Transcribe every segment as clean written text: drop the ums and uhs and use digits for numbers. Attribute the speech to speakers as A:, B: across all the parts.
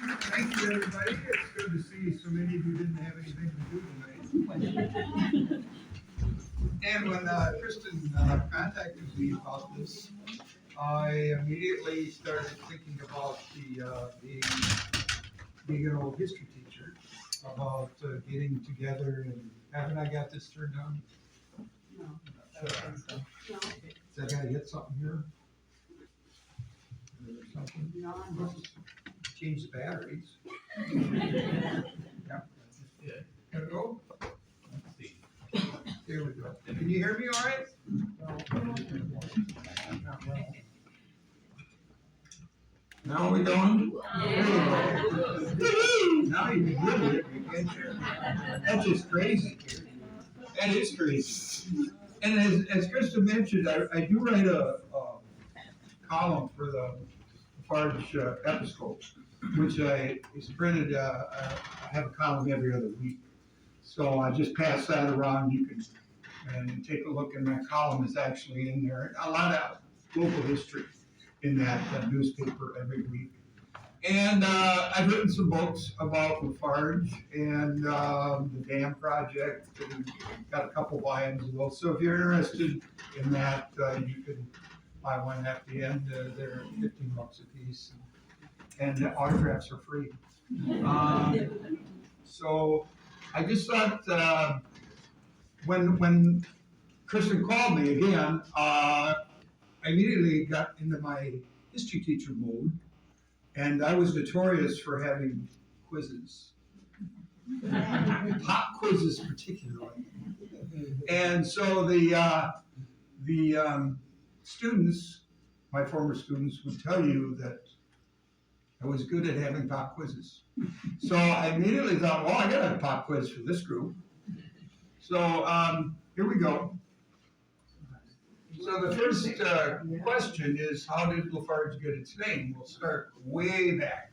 A: Thank you, everybody. It's good to see so many of you didn't have anything to do tonight. And when Kristen contacted me about this, I immediately started thinking about being an old history teacher, about getting together and haven't I got this turned on?
B: No, I don't think so. No.
A: So I gotta get something here? Or something?
B: No,
A: Change the batteries. Yeah. Gotta go? There we go. Can you hear me all right? Now we going?
B: Yeah.
A: Now you can really hit me, can't you? That's just crazy. That is crazy. And as Krista mentioned, I do write a column for the Farge Episcope, which is printed, I have a column every other week. So I just pass that around, you can, and take a look, and my column is actually in there. A lot of local history in that newspaper every week. And I've written some books about La Farge and the dam project, and got a couple volumes of those. So if you're interested in that, you can buy one at the end. They're $15 a piece, and the autographs are free. So I just thought when Kristen called me again, I immediately got into my history teacher mode. And I was notorious for having quizzes, pop quizzes particularly. And so the students, my former students, would tell you that I was good at having pop quizzes. So I immediately thought, well, I got a pop quiz for this group. So here we go. So the first question is, how did La Farge get its name? We'll start way back.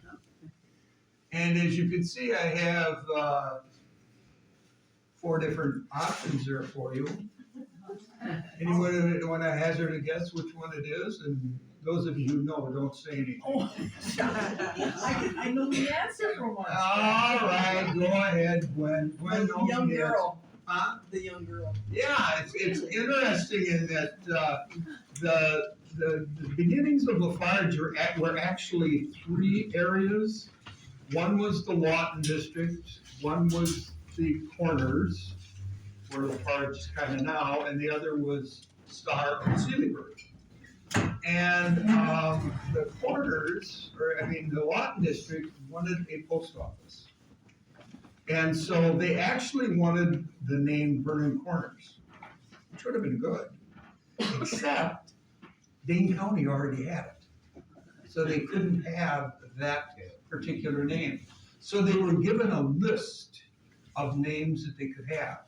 A: And as you can see, I have 4 different options there for you. Anyone want to hazard a guess which one it is? And those of you who know, don't say anything.
B: Oh, I know the answer for one.
A: All right, go ahead, Gwen. Gwen knows
B: The young
A: the answer.
B: girl.
A: Huh?
B: The young girl.
A: Yeah, it's interesting in that the beginnings of La Farge were actually 3 areas. One was the Lawton district, one was the Corners, where La Farge is kind of now, and the other was Star and Sealyburg. And the Corners, the Lawton district wanted a post office. And so they actually wanted the name Vernon Corners, which would have been good, except Dane County already had it. So they couldn't have that particular name. So they were given a list of names that they could have.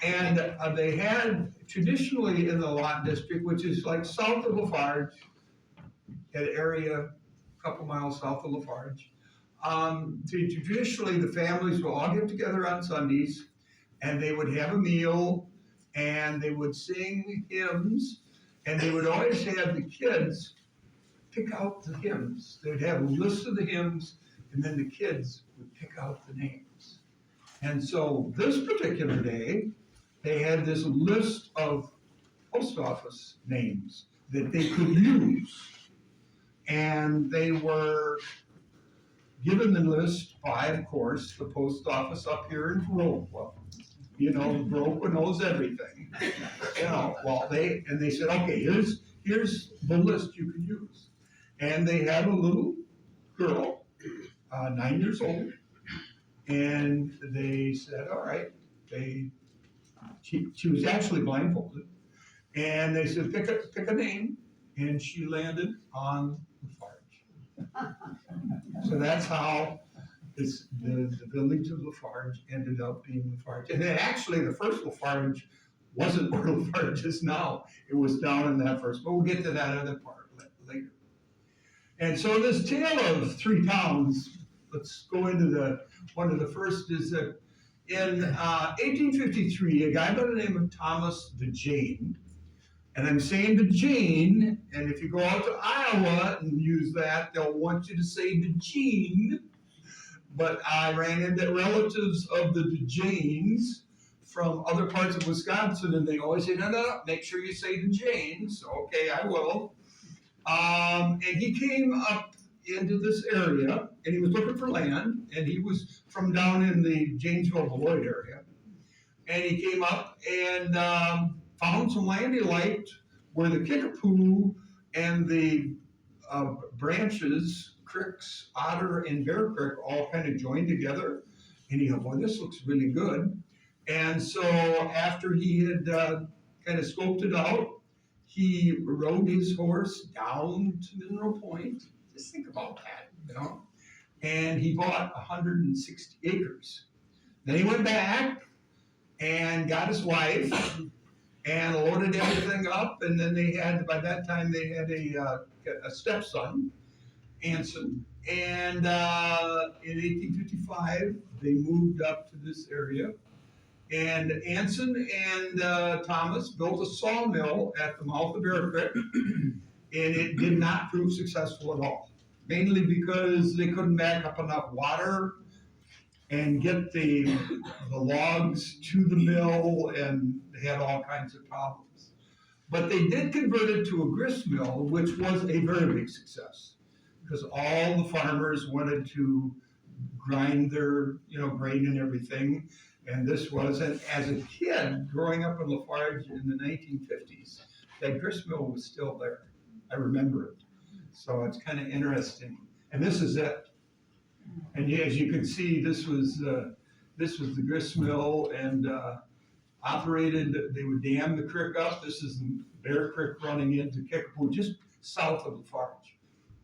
A: And they had traditionally in the Lawton district, which is like south of La Farge, an area a couple miles south of La Farge, traditionally the families will all get together on Sundays and they would have a meal and they would sing hymns, and they would always have the kids pick out the hymns. They'd have a list of the hymns, and then the kids would pick out the names. And so this particular day, they had this list of post office names that they could use. And they were given the list by, of course, the post office up here in Viroqua. You know, Viroqua knows everything. They said, okay, here's the list you can use. And they had a little girl, 9 years old, and they said, all right, she was actually blindfolded, and they said, pick a name, and she landed on La Farge. So that's how the village of La Farge ended up being La Farge. And then actually the first La Farge wasn't where La Farge is now. It was down in that first, but we'll get to that other part later. And so this tale of 3 towns, let's go into one of the first, is that in 1853, a guy by the name of Thomas the Jane And I'm saying to Jane, and if you go out to Iowa and use that, they'll want you to say DeJean. But I ran into relatives of the DeJanes from other parts of Wisconsin, and they always say, no, make sure you say DeJane. So, okay, I will. And he came up into this area, and he was looking for land, and he was from down in the Janesville, Beloit area. And he came up and found some land he liked where the Kickapoo and the branches, creeks, Otter and Bear Creek all kind of joined together. And he thought, boy, this looks really good. And so after he had kind of scoped it out, he rode his horse down to Mineral Point. Just think about that, And he bought 160 acres. Then he went back and got his wife and loaded everything up. And then by that time, they had a stepson, Anson. And in 1855, they moved up to this area. And Anson and Thomas built a sawmill at the mouth of Bear Creek, and it did not prove successful at all. Mainly because they couldn't back up enough water and get the logs to the mill, and they had all kinds of problems. But they did convert it to a grist mill, which was a very big success, because all the farmers wanted to grind their grain and everything. And this was, and as a kid growing up in La Farge in the 1950s, that grist mill was still there. I remember it. So it's kind of interesting. And this is it. And as you can see, this was the grist mill, and operated. They would dam the creek up. This is the Bear Creek running into Kickapoo, just south of La Farge,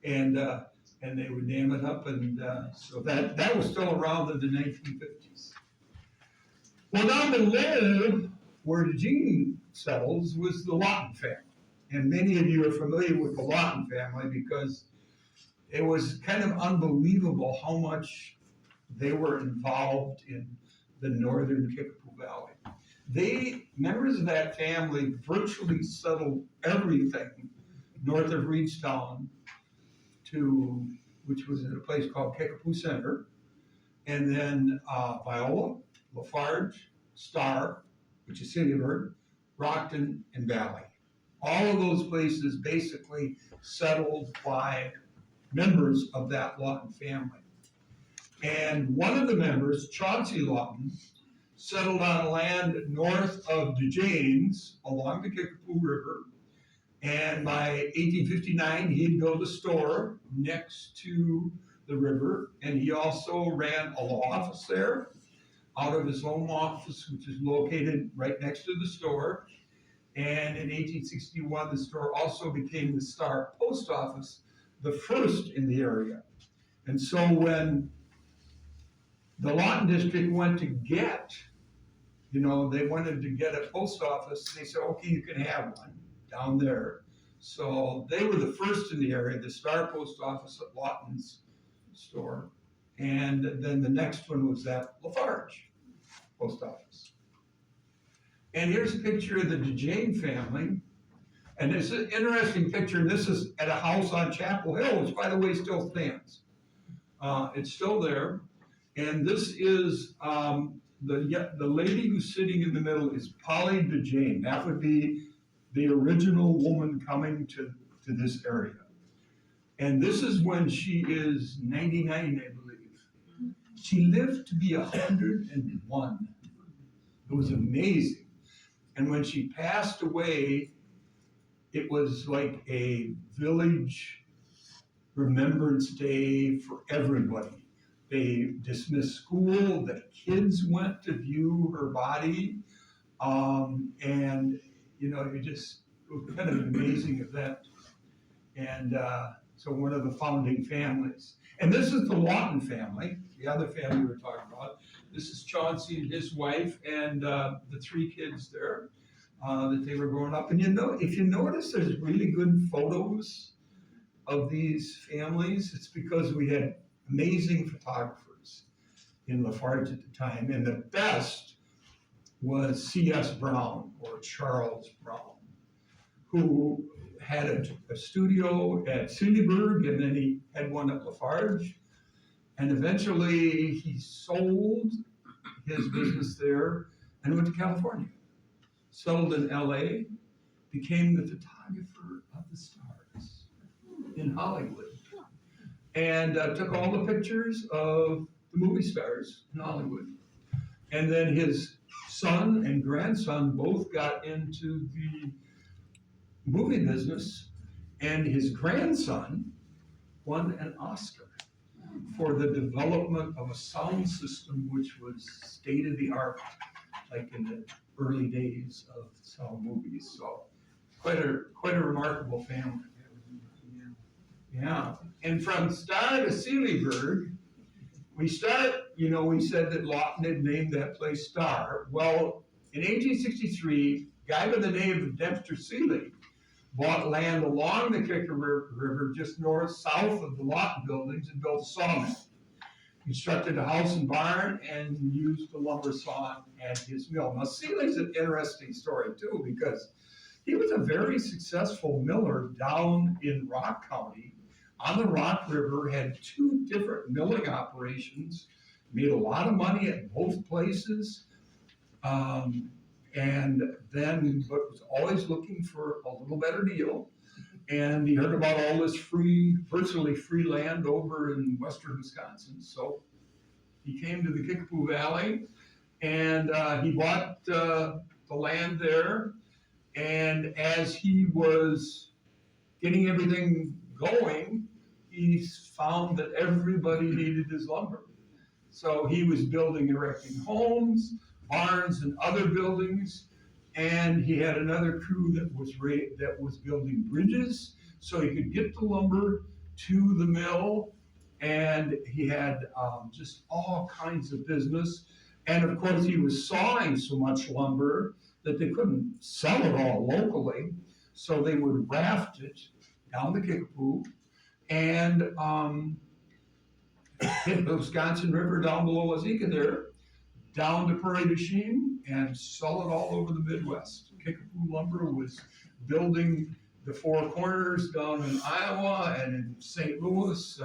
A: and they would dam it up, and so that was still around in the 1950s. Well, down below where Eugene settles was the Lawton family. And many of you are familiar with the Lawton family because it was kind of unbelievable how much they were involved in the northern Kickapoo Valley. Members of that family virtually settled everything north of Reedstown which was at a place called Kickapoo Center, and then Viola, La Farge, Star, which is Cityburg, Rockton, and Valley. All of those places basically settled by members of that Lawton family. And one of the members, Chauncey Lawton, settled on land north of DeJanes along the Kickapoo River. And by 1859, he'd built a store next to the river. And he also ran a law office there out of his home office, which is located right next to the store. And in 1861, the store also became the Star Post Office, the first in the area. And so when the Lawton district went to get, they wanted to get a post office, they said, okay, you can have one down there. So they were the first in the area, the Star Post Office at Lawton's store. And then the next one was at La Farge Post Office. And here's a picture of the DeJane family. And it's an interesting picture. And this is at a house on Chapel Hill, which, by the way, still stands. It's still there. And this is the lady who's sitting in the middle is Polly DeJane. That would be the original woman coming to this area. And this is when she is 99, I believe. She lived to be 101. It was amazing. And when she passed away, it was like a village remembrance day for everybody. They dismissed school, the kids went to view her body, and it was kind of an amazing event. And so one of the founding families. And this is the Lawton family, the other family we were talking about. This is Chauncey and his wife and the three kids there that they were growing up. And if you notice, there's really good photos of these families. It's because we had amazing photographers in La Farge at the time. And the best was C.S. Brown, or Charles Brown, who had a studio at Sealyburg, and then he had one at La Farge. And eventually he sold his business there and went to California. Settled in LA, became the photographer of the stars in Hollywood. And took all the pictures of the movie stars in Hollywood. And then his son and grandson both got into the movie business, and his grandson won an Oscar for the development of a sound system which was state of the art, like in the early days of sound movies. So quite a remarkable family. Yeah, and from Star to Sealyburg, we said that Lawton had named that place Star. Well, in 1863, a guy by the name of Dempster Sealy bought land along the Kickapoo River just south of the Lawton buildings and built a sawmill. Constructed a house and barn and used the lumber saw at his mill. Now, Sealy's an interesting story too, because he was a very successful miller down in Rock County on the Rock River, had 2 different milling operations, made a lot of money at both places, and then but was always looking for a little better deal. And he heard about all this virtually free land over in western Wisconsin. So he came to the Kickapoo Valley, and he bought the land there. And as he was getting everything going, he found that everybody needed his lumber. So he was erecting homes, barns, and other buildings. And he had another crew that was building bridges so he could get the lumber to the mill. And he had just all kinds of business. And of course, he was sawing so much lumber that they couldn't sell it all locally. So they would raft it down the Kickapoo and hit the Wisconsin River down below Wazeeka there, down to Prairie du Chien, and sell it all over the Midwest. Kickapoo Lumber was building the Four Corners down in Iowa and in St. Louis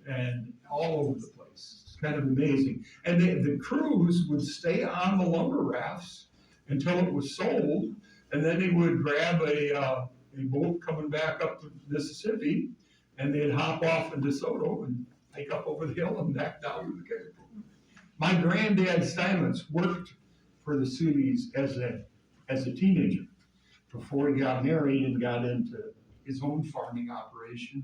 A: and all over the place. It's kind of amazing. And the crews would stay on the lumber rafts until it was sold, and then they would grab a boat coming back up the Mississippi, and they'd hop off in DeSoto and hike up over the hill and back down to the Kickapoo. My granddad Steinmetz worked for the Sealys as a teenager before he got married and got into his own farming operation.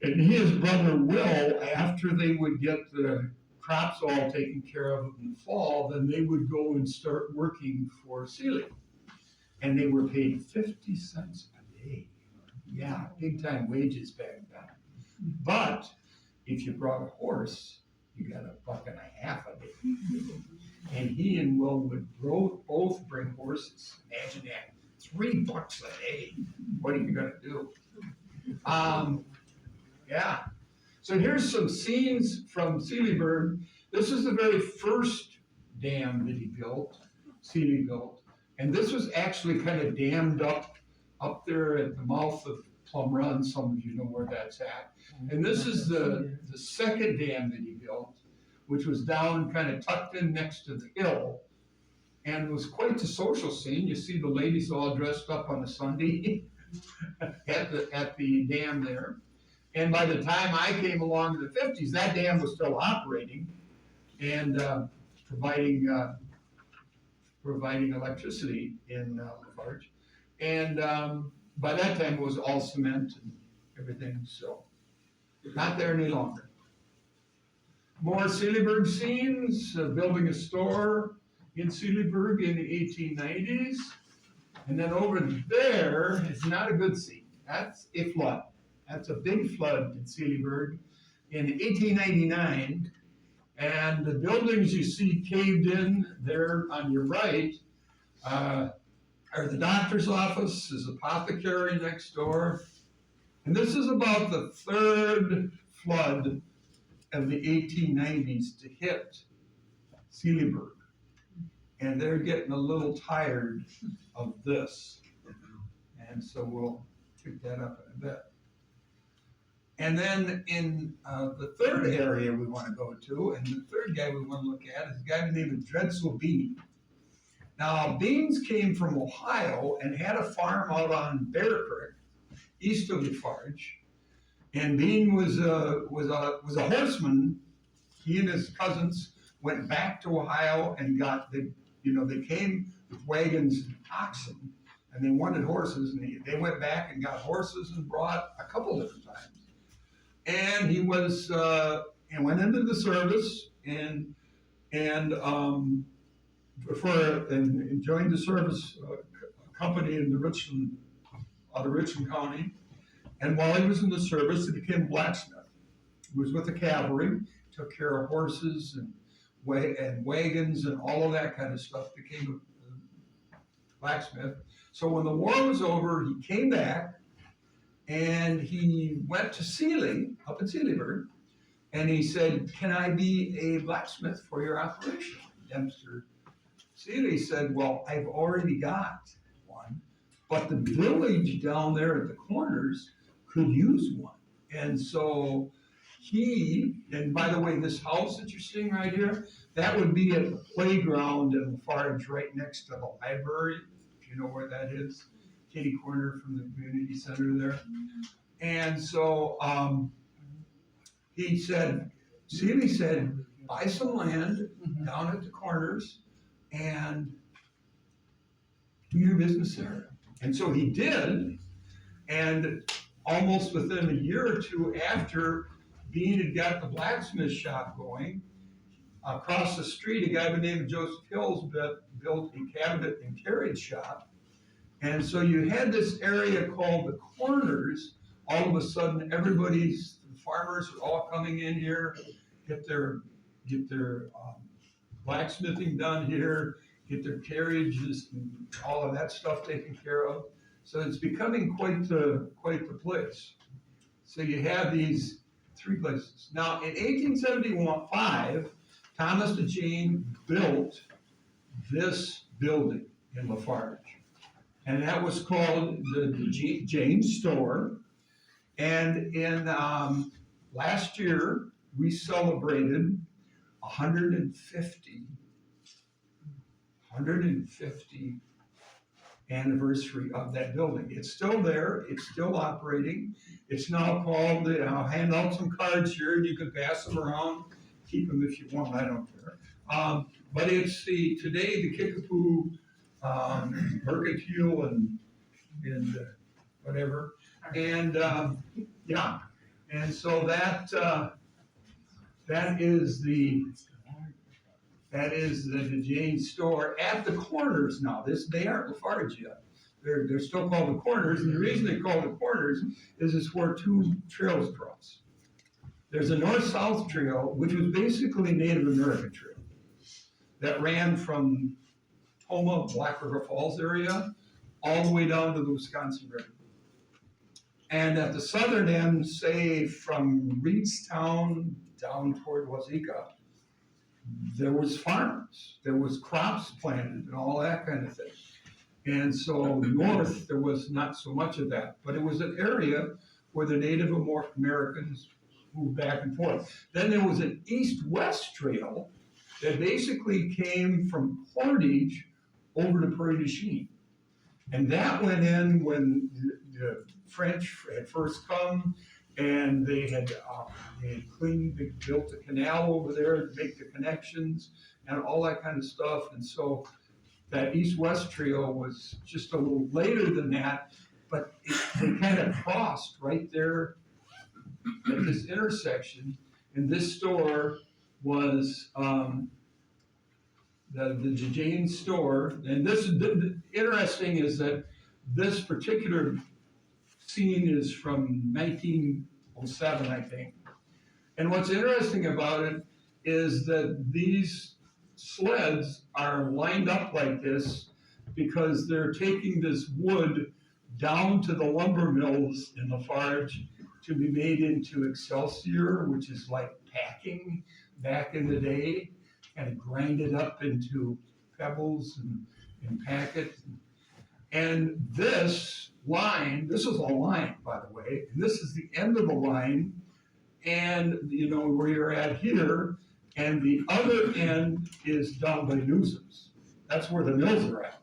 A: And his brother Will, after they would get the crops all taken care of in the fall, then they would go and start working for Sealy. And they were paid 50 cents a day. Yeah, big time wages back then. But if you brought a horse, you got $1.50 a day. And he and Will would both bring horses. Imagine that, $3 a day. What are you gonna do? Yeah. So here's some scenes from Sealyburg. This is the very first dam that Sealy built. And this was actually kind of dammed up there at the mouth of Plum Run. Some of you know where that's at. And this is the second dam that he built, which was down kind of tucked in next to the hill. And it was quite the social scene. You see the ladies all dressed up on a Sunday at the dam there. And by the time I came along in the 50s, that dam was still operating and providing electricity in La Farge. And by that time, it was all cement and everything, so not there any longer. More Sealyburg scenes, building a store in Sealyburg in the 1890s. And then over there is not a good scene. That's a flood. That's a big flood in Sealyburg in 1899. And the buildings you see caved in there on your right are the doctor's office, there's apothecary next door. And this is about the third flood of the 1890s to hit Sealyburg. And they're getting a little tired of this. And so we'll pick that up in a bit. And then in the third area we want to go to, and the third guy we want to look at is a guy named Dredsel Bean. Now, Beans came from Ohio and had a farm out on Bear Creek, east of La Farge. And Bean was a horseman. He and his cousins went back to Ohio and they came with wagons and oxen, and they wanted horses, and they went back and got horses and brought a couple different times. And he was and went into the service and joined the service company in out of Richland County. And while he was in the service, he became a blacksmith. He was with the cavalry, took care of horses and wagons and all of that kind of stuff, became a blacksmith. So when the war was over, he came back and he went to Sealy, up in Sealyburg, and he said, "Can I be a blacksmith for your operation?" And Mr. Sealy said, "Well, I've already got one, but the village down there at the corners could use one." And so and by the way, this house that you're seeing right here, that would be at the playground in La Farge, right next to the library, if you know where that is, kitty corner from the community center there. And so Sealy said, "Buy some land down at the corners and do your business there." And so he did, and almost within a year or two after Bean had got the blacksmith shop going, across the street, a guy by the name of Joseph Hills built a cabinet and carriage shop. And so you had this area called the Corners. All of a sudden, the farmers are all coming in here, get their blacksmithing done here, get their carriages and all of that stuff taken care of. So it's becoming quite the place. So you have these three places. Now, in 1875, Thomas DeJane built this building in La Farge, and that was called the Jane Store. And in last year, we celebrated 150 anniversary of that building. It's still there, it's still operating. It's now called, I'll hand out some cards here, and you can pass them around, keep them if you want, I don't care. But it's today the Kickapoo Mercantile and whatever. And yeah, and so that is the DeJane Store at the Corners now. They aren't La Farge yet. They're still called the Corners, and the reason they call the Corners is it's where two trails cross. There's a north-south trail, which was basically a Native American trail, that ran from Toma, Black River Falls area, all the way down to the Wisconsin River. And at the southern end, say from Reedstown down toward Wazeeka, there was farms, there was crops planted and all that kind of thing. And so north, there was not so much of that, but it was an area where the Native Americans moved back and forth. Then there was an east-west trail that basically came from Portage over to Prairie du Chien. And that went in when the French had first come, and they had built a canal over there to make the connections and all that kind of stuff. And so that east-west trail was just a little later than that, but they kind of crossed right there at this intersection. And this store was the DeJane Store. And this is interesting is that this particular scene is from 1907, I think. And what's interesting about it is that these sleds are lined up like this because they're taking this wood down to the lumber mills in La Farge to be made into Excelsior, which is like packing back in the day, and grind it up into pebbles and pack it. And this line, this is a line, by the way, and this is the end of the line, and you know where you're at here, and the other end is down by Newsom's. That's where the mills are at.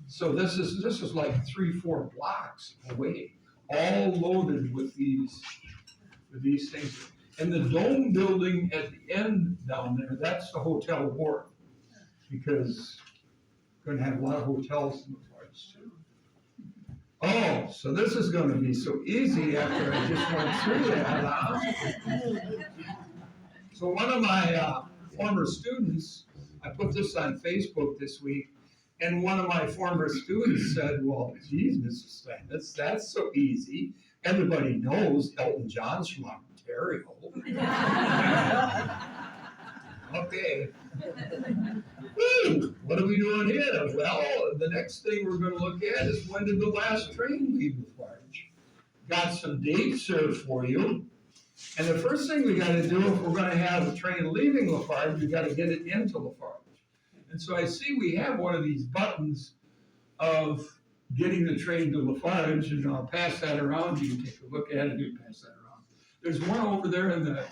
A: So this is like 3-4 blocks away, all loaded with these things. And the dome building at the end down there, that's the Hotel Ward, because we're gonna have a lot of hotels in the parks too. Oh, so this is gonna be so easy after I just went through that, huh? So one of my former students, I put this on Facebook this week, and one of my former students said, well, geez, Mrs. Steinmetz, that's so easy. Everybody knows Elton John's from Ontario. Okay. Woo, what are we doing here? Well, the next thing we're gonna look at is when did the last train leave La Farge? Got some dates here for you. And the first thing we gotta do if we're gonna have a train leaving La Farge, we gotta get it into La Farge. And so I see we have one of these buttons of getting the train to La Farge, and I'll pass that around. You can take a look at it and pass that around. There's one over there in the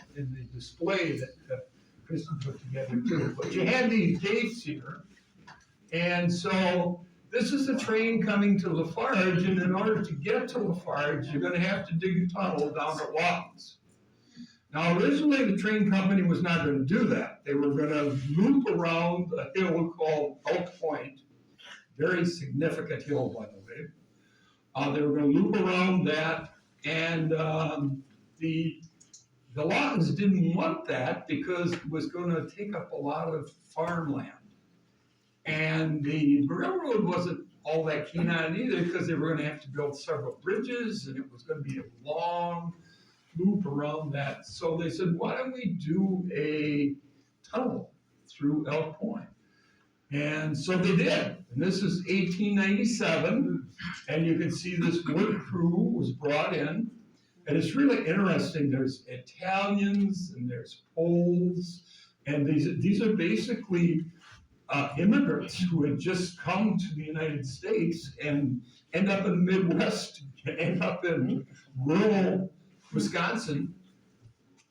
A: display that Kristen put together too. But you have these dates here. And so this is the train coming to La Farge, and in order to get to La Farge, you're gonna have to dig a tunnel down at Watkins. Now, originally, the train company was not gonna do that. They were gonna loop around a hill called Oak Point, very significant hill, by the way. They were gonna loop around that, and the Lawtons didn't want that because it was gonna take up a lot of farmland. And the railroad wasn't all that keen on it either, because they were gonna have to build several bridges, and it was gonna be a long loop around that. So they said, why don't we do a tunnel through Elk Point? And so they did. And this is 1897, and you can see this wood crew was brought in. And it's really interesting. There's Italians and there's Poles, and these are basically immigrants who had just come to the United States and end up in the Midwest, end up in rural Wisconsin,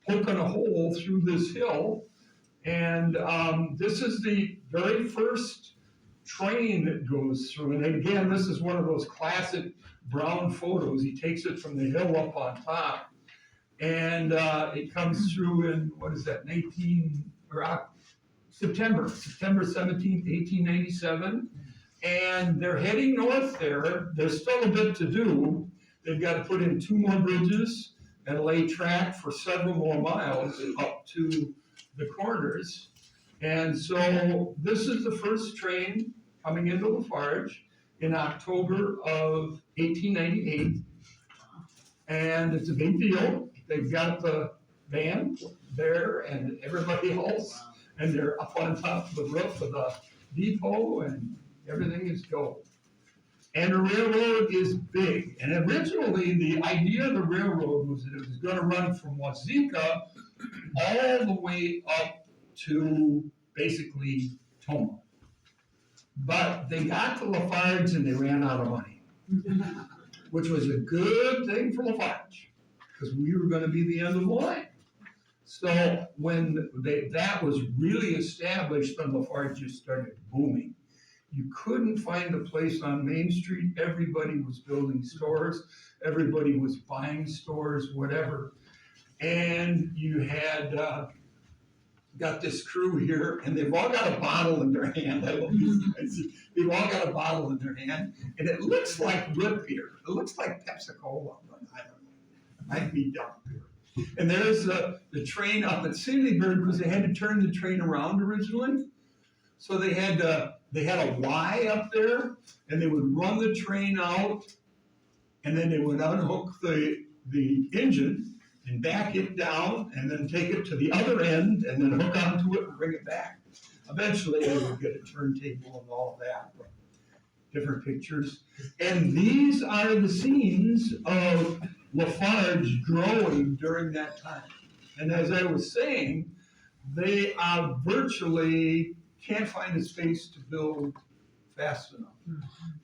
A: poking a hole through this hill. And this is the very first train that goes through. And again, this is one of those classic Brown photos. He takes it from the hill up on top. And it comes through in, what is that, September 17th, 1897. And they're heading north there. There's still a bit to do. They've got to put in 2 more bridges and lay track for several more miles up to the corners. And so this is the first train coming into La Farge in October of 1898. And it's a big deal. They've got the band there and everybody else, and they're up on top of the roof of the depot, and everything is gold. And the railroad is big. And originally, the idea of the railroad was that it was gonna run from Wazeeka all the way up to basically Toma. But they got to La Farge and they ran out of money, which was a good thing for La Farge, because we were gonna be the end of the line. So when that was really established, then La Farge just started booming. You couldn't find a place on Main Street. Everybody was building stores. Everybody was buying stores, whatever. And you had got this crew here, and they've all got a bottle in their hand. I love these guys. They've all got a bottle in their hand, and it looks like root beer. It looks like Pepsi-Cola, but I don't know. Might be dump beer. And there's the train up at Sandysburg, because they had to turn the train around originally. So they had a Y up there, and they would run the train out, and then they would unhook the engine and back it down, and then take it to the other end, and then hook onto it and bring it back. Eventually, they would get a turntable and all of that, but different pictures. And these are the scenes of La Farge growing during that time. And as I was saying, they are virtually can't find a space to build fast enough.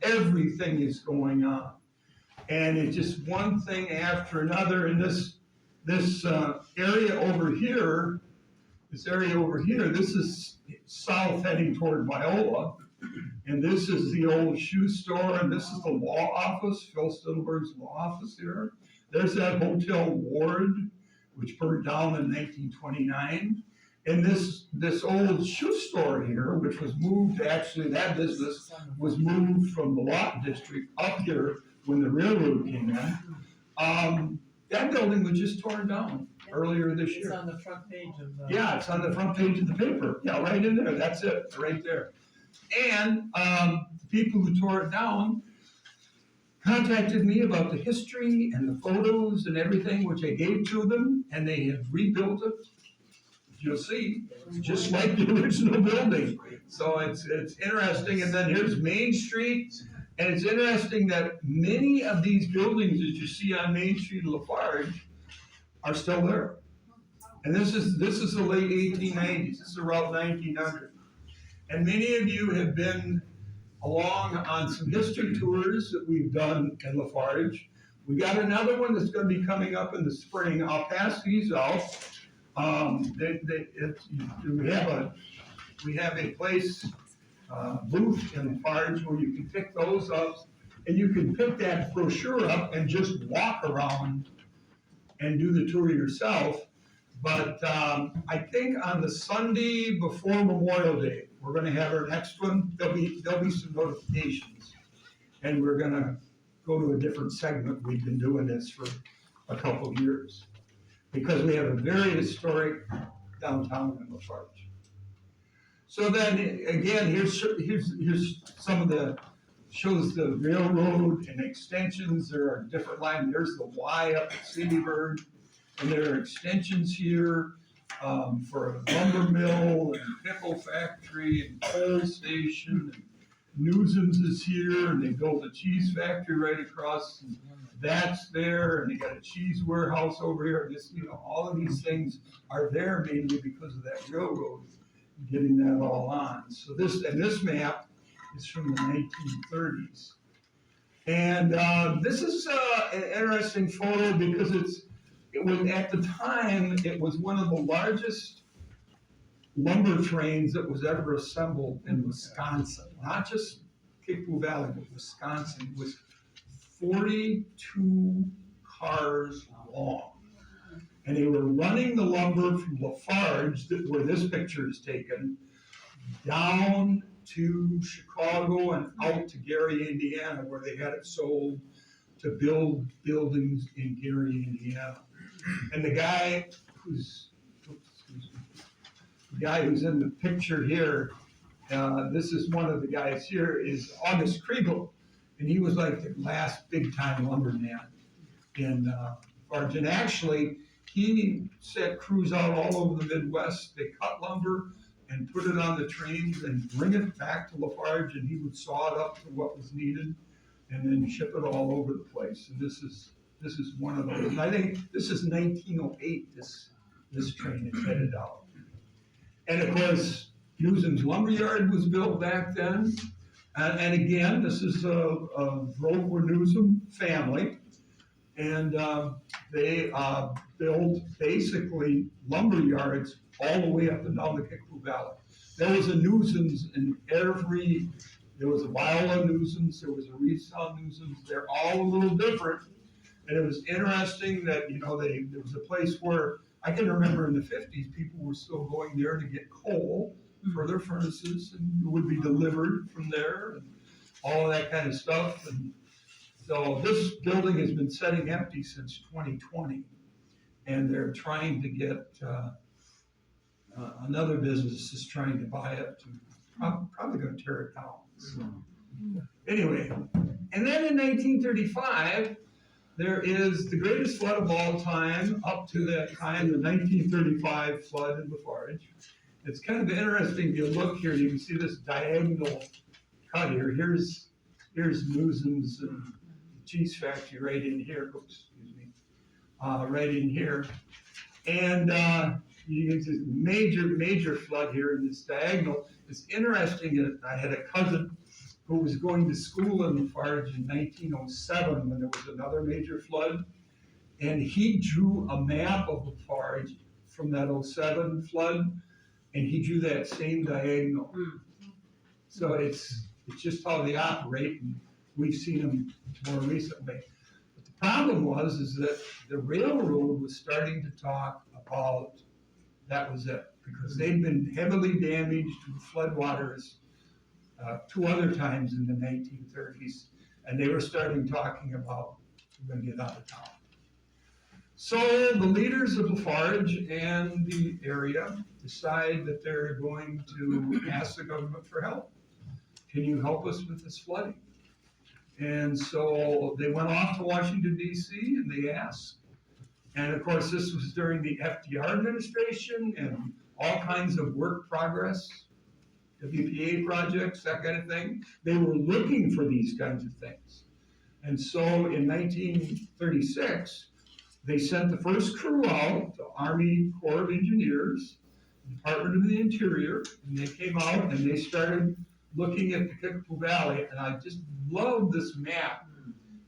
A: Everything is going on. And it's just one thing after another, and this area over here, this is south heading toward Viola. And this is the old shoe store, and this is the law office, Phil Stillberg's law office here. There's that Hotel Ward, which burned down in 1929. And this old shoe store here, which was moved, actually, that business was moved from the Lawton district up here when the railroad came in. That building was just torn down earlier this year.
B: It's on the front page of the.
A: Yeah, it's on the front page of the paper. Yeah, right in there. That's it, right there. And the people who tore it down contacted me about the history and the photos and everything, which I gave to them, and they have rebuilt it. You'll see, just like the original building. So it's interesting. And then here's Main Street. And it's interesting that many of these buildings that you see on Main Street of La Farge are still there. And this is the late 1890s. This is around 1900. And many of you have been along on some history tours that we've done in La Farge. We got another one that's going to be coming up in the spring. I'll pass these out. We have a place, booth in La Farge where you can pick those up, and you can pick that brochure up and just walk around and do the tour yourself. But I think on the Sunday before Memorial Day, we're gonna have our next one. There'll be some notifications. And we're gonna go to a different segment. We've been doing this for a couple of years. Because we have a very historic downtown in La Farge. So then, again, here's some of the, shows the railroad and extensions. There are different lines. There's the Y up at Sealyburg. And there are extensions here for a lumber mill and pickle factory and coal station. And Newsom's is here, and they built a cheese factory right across. And that's there, and they got a cheese warehouse over here. This, all of these things are there mainly because of that railroad getting that all on. So this map is from the 1930s. And this is an interesting photo because it was at the time, it was one of the largest lumber trains that was ever assembled in Wisconsin. Not just Kickapoo Valley, but Wisconsin. It was 42 cars long. And they were running the lumber from La Farge, where this picture is taken, down to Chicago and out to Gary, Indiana, where they had it sold to build buildings in Gary, Indiana. And the guy who's in the picture here, this is one of the guys here, is August Kriegel. And he was like the last big-time lumberman in Farge. And actually, he set crews out all over the Midwest. They cut lumber and put it on the trains and bring it back to La Farge, and he would saw it up to what was needed and then ship it all over the place. And this is one of those. And I think this is 1908, this train is headed out. And of course, Newsom's Lumberyard was built back then. And again, this is a Grover Newsom family. And they built basically lumber yards all the way up and down the Kickapoo Valley. There was a Newsom's in there was a Viola Newsom's, there was a Reesound Newsom's. They're all a little different. And it was interesting that, there was a place where, I can remember in the 50s, people were still going there to get coal for their furnaces, and it would be delivered from there, and all of that kind of stuff. And so this building has been sitting empty since 2020, and they're trying to get, another business is trying to buy it, probably gonna tear it down. So, anyway, and then in 1935, there is the greatest flood of all time, up to that time, the 1935 flood in La Farge. It's kind of interesting, if you look here, you can see this diagonal cut here. Here's Newsom's cheese factory right in here. Oops, excuse me. Right in here. And you can see major flood here in this diagonal. It's interesting that I had a cousin who was going to school in La Farge in 1907 when there was another major flood. And he drew a map of La Farge from that '07 flood, and he drew that same diagonal. So it's just how they operate, and we've seen them more recently. But the problem is that the railroad was starting to talk about that was it, because they'd been heavily damaged with floodwaters 2 other times in the 1930s, and they were starting talking about, we're gonna get out of town. So the leaders of La Farge and the area decide that they're going to ask the government for help. Can you help us with this flooding? And so they went off to Washington, D.C., and they asked. And of course, this was during the FDR administration and all kinds of work progress, WPA projects, that kind of thing. They were looking for these kinds of things. And so in 1936, they sent the first crew out, the Army Corps of Engineers, Department of the Interior, and they came out and they started looking at the Kickapoo Valley, and I just love this map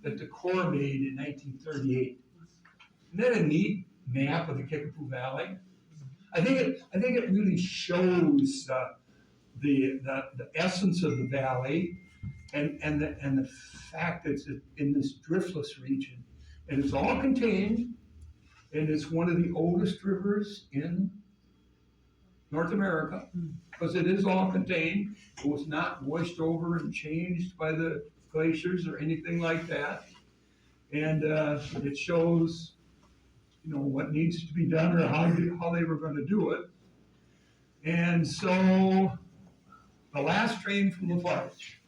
A: that the Corps made in 1938. Isn't that a neat map of the Kickapoo Valley? I think it really shows the essence of the valley and the fact that it's in this driftless region, and it's all contained, and it's one of the oldest rivers in North America, because it is all contained. It was not washed over and changed by the glaciers or anything like that. And it shows, what needs to be done or how they were going to do it. And so the last train from La Farge,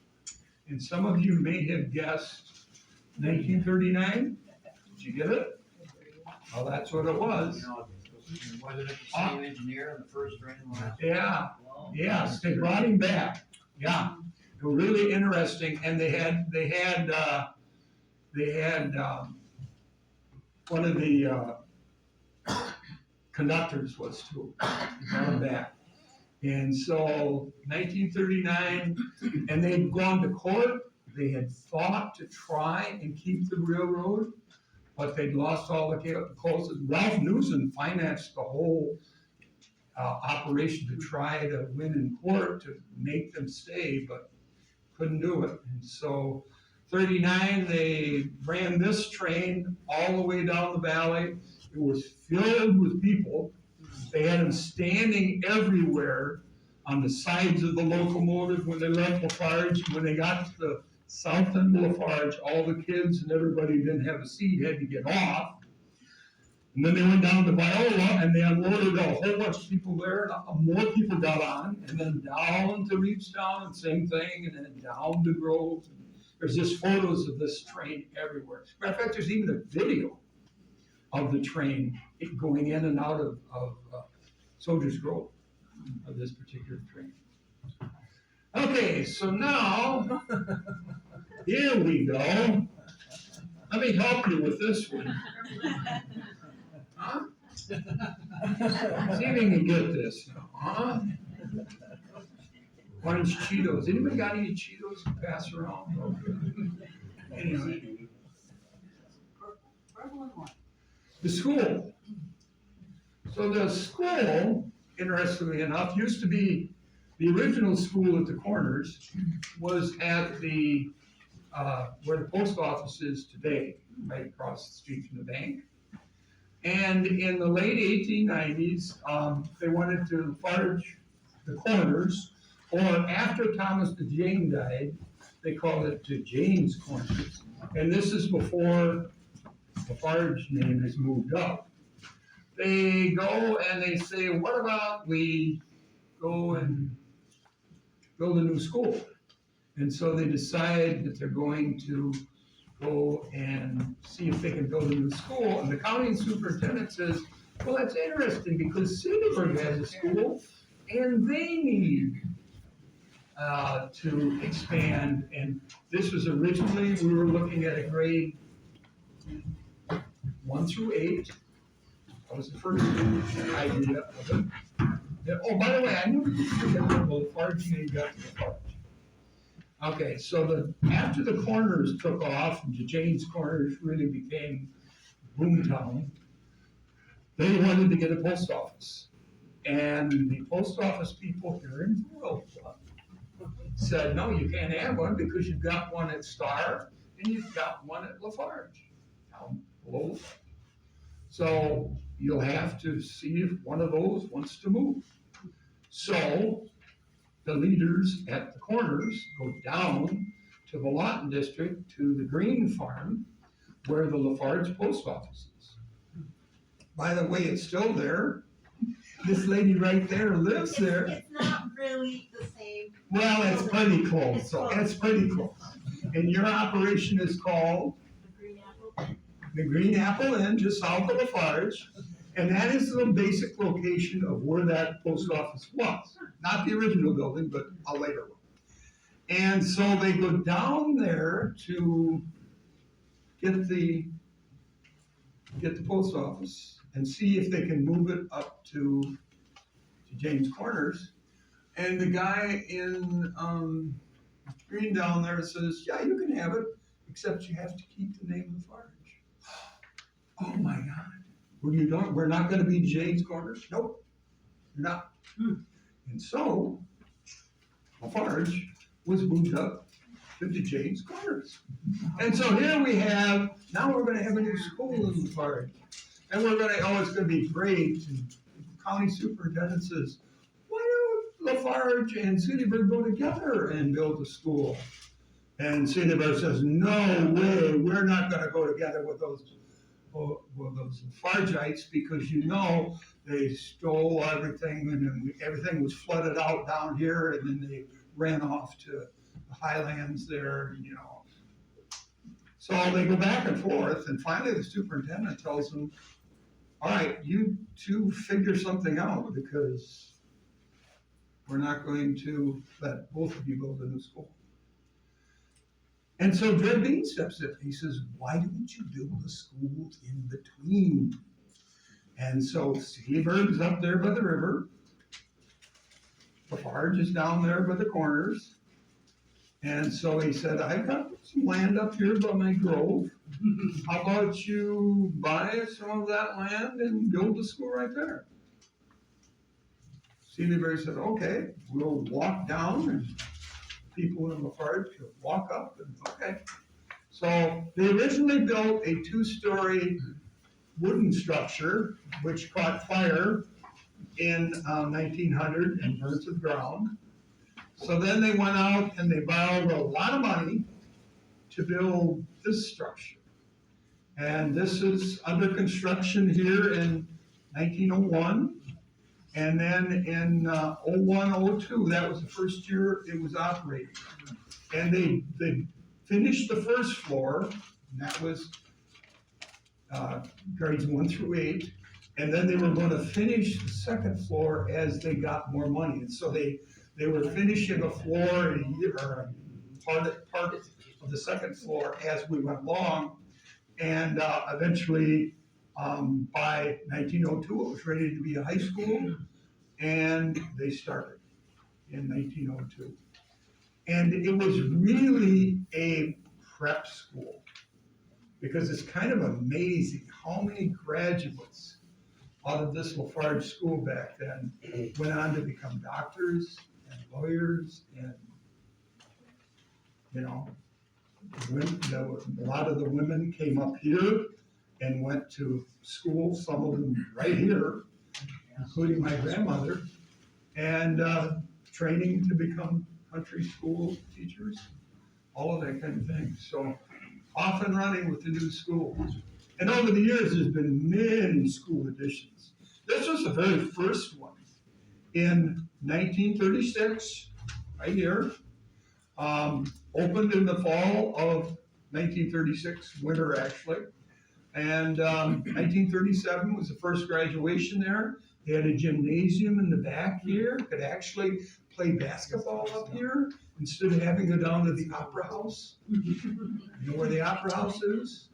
A: and some of you may have guessed 1939. Did you get it? Well, that's what it was.
C: Was it the same engineer on the first train and last?
A: Yeah, yes, they brought him back. Yeah, really interesting. And they had one of the conductors was too. They brought him back. And so 1939, and they'd gone to court. They had fought to try and keep the railroad, but they'd lost all the closes. Ralph Newsom financed the whole operation to try to win in court to make them stay, but couldn't do it. And so 39, they ran this train all the way down the valley. It was filled with people. They had them standing everywhere on the sides of the locomotive when they left La Farge. When they got to the south end of La Farge, all the kids and everybody didn't have a seat, had to get off. And then they went down to Viola and they unloaded a whole bunch of people there, and more people got on, and then down to Reedstown, and same thing, and then down to Grove. There's just photos of this train everywhere. Matter of fact, there's even a video of the train going in and out of Soldiers Grove, of this particular train. Okay, so now, here we go. Let me help you with this one. Huh? See if you can get this now, huh? Orange Cheetos. Anybody got any Cheetos to pass around? Okay. Anyway. The school. So the school, interestingly enough, used to be, the original school at the corners was at the, where the post office is today, right across the street from the bank. And in the late 1890s, they wanted to Farge the corners, or after Thomas DeJane died, they called it DeJane's Corners. And this is before the Farge name has moved up. They go and they say, what about we go and build a new school? And so they decide that they're going to go and see if they can build a new school. And the county superintendent says, well, that's interesting because Cedarburg has a school and they need to expand. And this was originally, we were looking at a grade 1 through 8. That was the first idea of it. Oh, by the way, I knew the Farge name got to the Farge. Okay, so after the corners took off, and Jane's Corners really became boomtown, they wanted to get a post office. And the post office people here in Vernon said, no, you can't have one because you've got one at Star and you've got one at La Farge, down below. So you'll have to see if one of those wants to move. So the leaders at the corners go down to the Lawton district, to the Green Farm, where the La Farge post office is. By the way, it's still there. This lady right there lives there.
D: It's not really the same.
A: Well, it's pretty close, so it's pretty close. And your operation is called
D: The Green Apple.
A: the Green Apple Inn, just south of La Farge. And that is the basic location of where that post office was. Not the original building, but a later one. And so they go down there to get the post office and see if they can move it up to James Corners. And the guy in Green down there says, yeah, you can have it, except you have to keep the name of Farge. Oh my God. What are you doing? We're not gonna be James Corners? Nope, you're not. And so, Farge was moved up to James Corners. And so here we have, now we're gonna have a new school in Farge. And it's gonna be great. And the county superintendent says, why don't Lafarge and Cedarburg go together and build a school? And Cedarburg says, no way, we're not gonna go together with those Lafargites, because they stole everything, and then everything was flooded out down here, and then they ran off to the highlands there, So they go back and forth, and finally the superintendent tells them, all right, you two figure something out, because we're not going to let both of you build a new school. And so Dred Bean steps in. He says, why don't you build a school in between? And so Seaburg's up there by the river. Farge is down there by the corners. And so he said, I've got some land up here by my grove. How about you buy some of that land and build a school right there? Seaburg said, okay, we'll walk down, and people in Lafarge could walk up, and okay. So they originally built a 2-story wooden structure, which caught fire in 1900 and burned to the ground. So then they went out and they borrowed a lot of money to build this structure. And this is under construction here in 1901. And then in 01, 02, that was the first year it was operating. And they finished the first floor, and that was grades 1 through 8. And then they were going to finish the second floor as they got more money. And so they were finishing a floor in a year, or part of the second floor as we went along. And eventually, by 1902, it was ready to be a high school, and they started in 1902. And it was really a prep school, because it's kind of amazing how many graduates out of this Lafarge school back then went on to become doctors and lawyers, and a lot of the women came up here and went to school, some of them right here, including my grandmother, and training to become country school teachers, all of that kind of thing. So off and running with the new school. And over the years, there's been many school additions. This was the very first one in 1936, right here. Opened in the fall of 1936, winter actually. And 1937 was the first graduation there. They had a gymnasium in the back here, could actually play basketball up here instead of having to go down to the Opera House. You know where the Opera House is?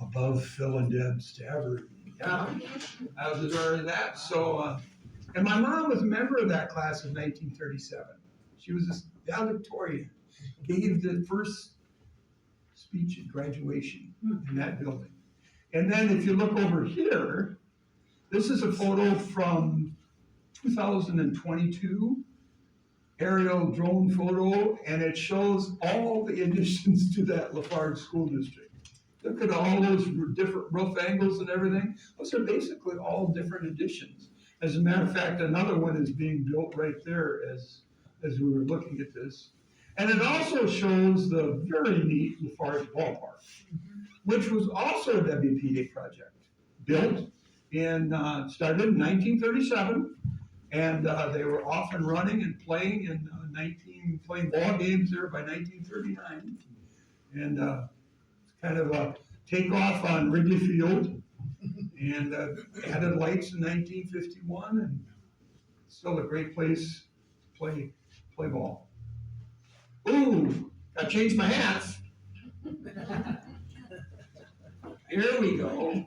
A: Above Phil and Deb's Tavern. Yeah, I was aware of that. So, and my mom was a member of that class of 1937. She was a valedictorian. gave the first speech at graduation in that building. And then if you look over here, this is a photo from 2022, aerial drone photo, and it shows all the additions to that La Farge school district. Look at all those different roof angles and everything. Those are basically all different additions. As a matter of fact, another one is being built right there as we were looking at this. And it also shows the very neat La Farge ballpark, which was also a WPA project, built started in 1937, and they were off and running and playing playing ball games there by 1939. And it's kind of a takeoff on Wrigley Field, and added lights in 1951, and still a great place to play ball. Ooh, I changed my hats. Here we go.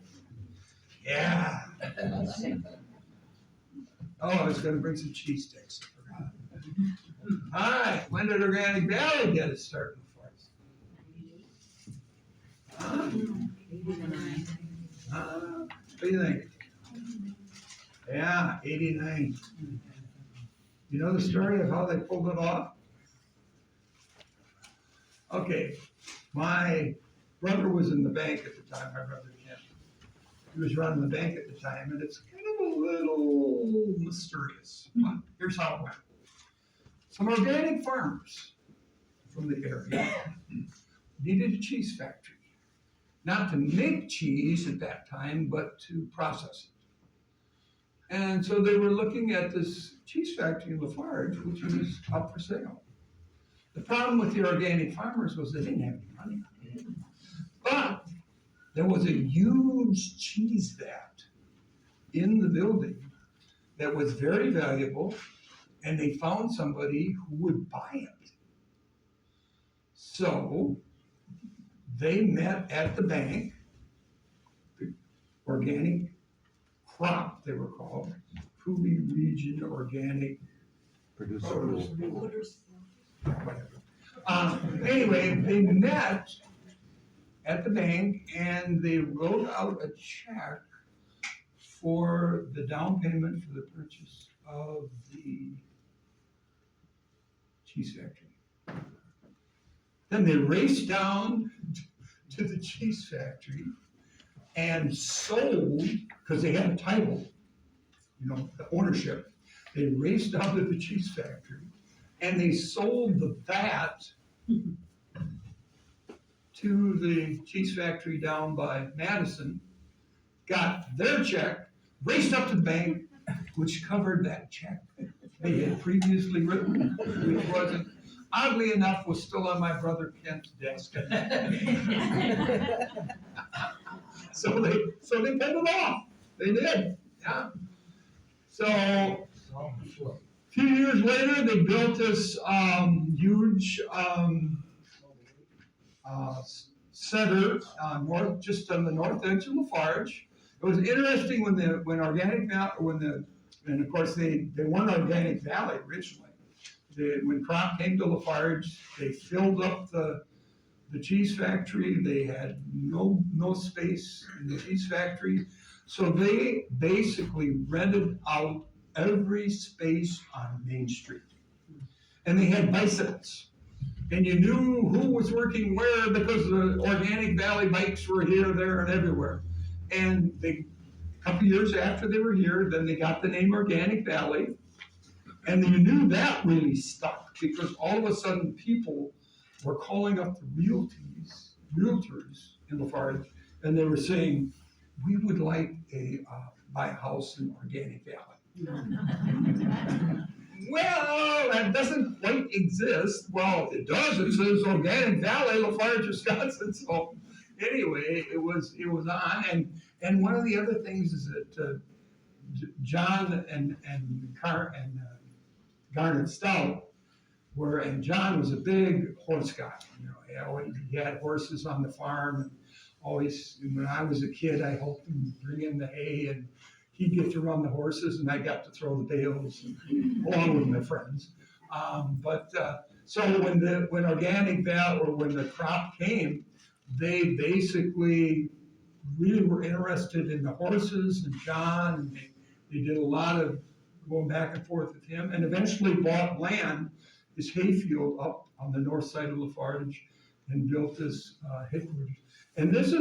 A: Yeah. Oh, I was gonna bring some cheese sticks, I forgot. All right, when did Organic Valley get its start in the forest? What do you think? Yeah, 89. You know the story of how they pulled it off? Okay, my brother was in the bank at the time, my brother Ken. He was running the bank at the time, and it's kind of a little mysterious, but here's how it went. Some organic farmers from the area needed a cheese factory. Not to make cheese at that time, but to process it. And so they were looking at this cheese factory in La Farge, which was up for sale. The problem with the organic farmers was they didn't have any money. But there was a huge cheese vat in the building that was very valuable, and they found somebody who would buy it. So they met at the bank, the organic crop, they were called, Cooley Region Organic Produce. Anyway, they met at the bank and they wrote out a check for the down payment for the purchase of the cheese factory. Then they raced down to the cheese factory and sold, because they had a title, the ownership. They raced down to the cheese factory and they sold the vat to the cheese factory down by Madison, got their check, raced up to the bank, which covered that check they had previously written, which wasn't, oddly enough, was still on my brother Kent's desk. So they pulled it off. They did, yeah. So a few years later, they built this huge center just on the north edge of La Farge. It was interesting when Organic Valley, and of course they weren't Organic Valley originally. When crop came to La Farge, they filled up the cheese factory. They had no space in the cheese factory, so they basically rented out every space on Main Street, and they had bicycles. And you knew who was working where because the Organic Valley bikes were here, there, and everywhere. And a couple years after they were here, then they got the name Organic Valley. And you knew that really stuck because all of a sudden people were calling up the realtors in La Farge, and they were saying, we would like buy a house in Organic Valley. Well, that doesn't quite exist. Well, it does. It says Organic Valley, La Farge, Wisconsin. So anyway, it was on. And one of the other things is that John and Garnet Stout and John was a big horse guy. He had horses on the farm, and always, when I was a kid, I helped him bring in the hay, and he'd get to run the horses, and I got to throw the bales along with my friends. But So when Organic Valley, or when the crop came, they basically really were interested in the horses and John, and they did a lot of going back and forth with him, and eventually bought land, this hayfield up on the north side of La Farge, and built this headquarters. And this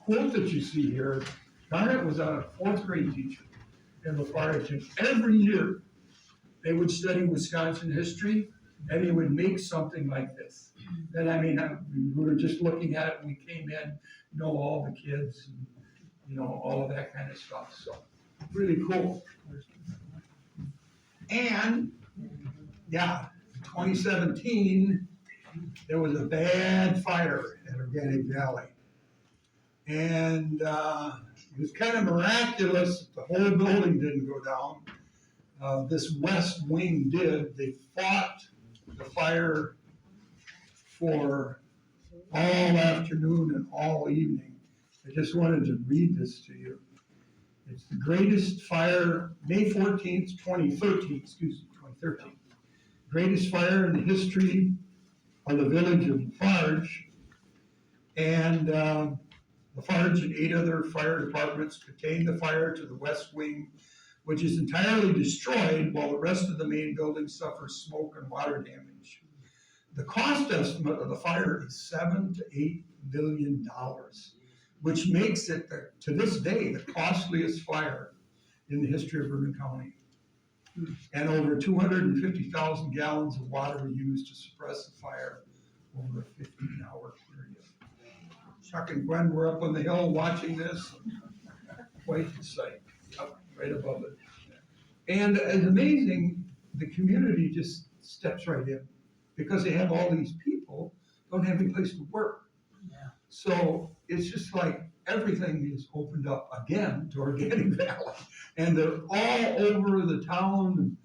A: quote that you see here. Garnet was a fourth grade teacher in La Farge, and every year they would study Wisconsin history, and he would make something like this. And I mean, we were just looking at it, and we came in, know all the kids, and, you know, all of that kind of stuff, so, really cool. And, yeah, 2017, there was a bad fire at Organic Valley. And it was kind of miraculous, the whole building didn't go down. This west wing did. They fought the fire for all afternoon and all evening. I just wanted to read this to you. It's the greatest fire, May 14th, 2013. Greatest fire in the history of the village of Farge. And La Farge and 8 other fire departments contained the fire to the west wing, which is entirely destroyed, while the rest of the main building suffers smoke and water damage. The cost estimate of the fire is $7 to $8 million, which makes it, to this day, the costliest fire in the history of Vernon County. And over 250,000 gallons of water were used to suppress the fire over a 15-hour period. Chuck and Gwen were up on the hill watching this. Quite the sight, up right above it. And it's amazing, the community just steps right in, because they have all these people, don't have any place to work.
C: Yeah.
A: So it's just like everything is opened up again to Organic Valley. And they're all over the town,